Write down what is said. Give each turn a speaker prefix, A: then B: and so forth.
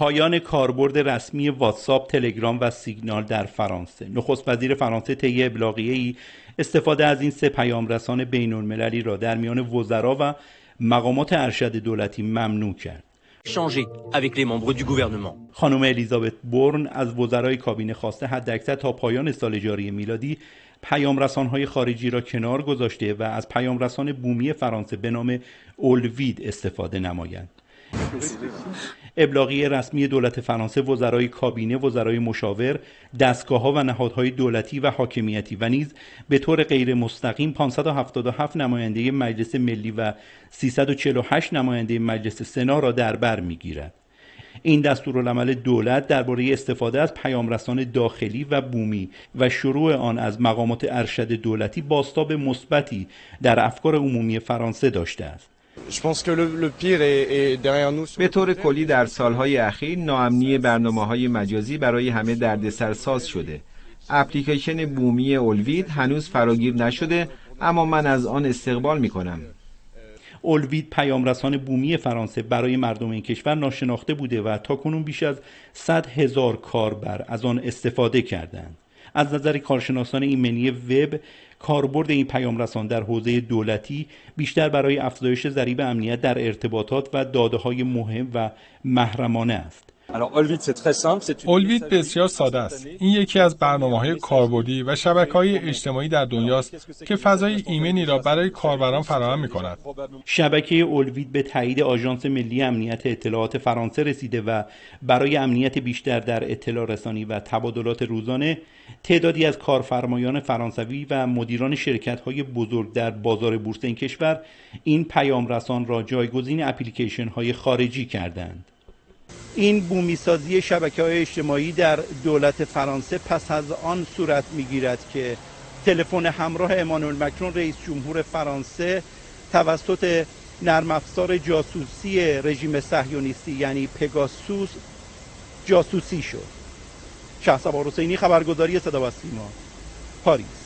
A: پایان کاربرد رسمی واتساپ، تلگرام و سیگنال در فرانسه. نخست وزیر فرانسه طی ابلاغیه‌ای استفاده از این سه پیامرسان بین‌المللی را در میان وزرا و مقامات ارشد دولتی ممنوع کرد. خانم الیزابت بورن از وزرای کابینه خواسته حداکثر تا پایان سال جاری میلادی پیامرسان‌های خارجی را کنار گذاشته و از پیامرسان بومی فرانسه به نام اولوید استفاده نمایند. ابلاغیه رسمی دولت فرانسه وزرای کابینه، وزرای مشاور، دستگاه‌ها و نهادهای دولتی و حاکمیتی و نیز به طور غیر مستقیم 577 نماینده مجلس ملی و 348 نماینده مجلس سنا را در بر می‌گیرد. این دستورالعمل دولت درباره استفاده از پیامرسان داخلی و بومی و شروع آن از مقامات ارشد دولتی بازتاب مثبتی در افکار عمومی فرانسه داشته است.
B: به طور کلی در سالهای اخیر ناامنی برنامه‌های مجازی برای همه دردسرساز شده. اپلیکیشن بومی اولوید هنوز فراگیر نشده، اما من از آن استقبال می‌کنم.
A: اولوید پیامرسان بومی فرانسه برای مردم این کشور ناشناخته بوده و تاکنون بیش از 100,000 کاربر از آن استفاده کردند. از نظر کارشناسان ایمنی وب، کاربرد این پیامرسان در حوزه دولتی بیشتر برای افزایش ضریب امنیت در ارتباطات و داده‌های مهم و محرمانه است.
C: اولوید بسیار ساده است. این یکی از برنامه‌های کاربردی و شبکه‌های اجتماعی در دنیاست که فضای ایمنی را برای کاربران فراهم می‌کند.
A: شبکه اولوید به تایید آژانس ملی امنیت اطلاعات فرانسه رسیده و برای امنیت بیشتر در اطلاع رسانی و تبادلات روزانه تعدادی از کارفرمایان فرانسوی و مدیران شرکت‌های بزرگ در بازار بورس این کشور این پیامرسان را جایگزین اپلیکیشن‌های خارجی کردند. این بومیسازی شبکه‌های اجتماعی در دولت فرانسه پس از آن صورت می‌گیرد که تلفن همراه امانوئل مکرون رئیس جمهور فرانسه توسط نرم افزار جاسوسی رژیم صهیونیستی یعنی پگاسوس جاسوسی شد. شهسوار حسینی، خبرگزاری صدا و سیما، پاریس.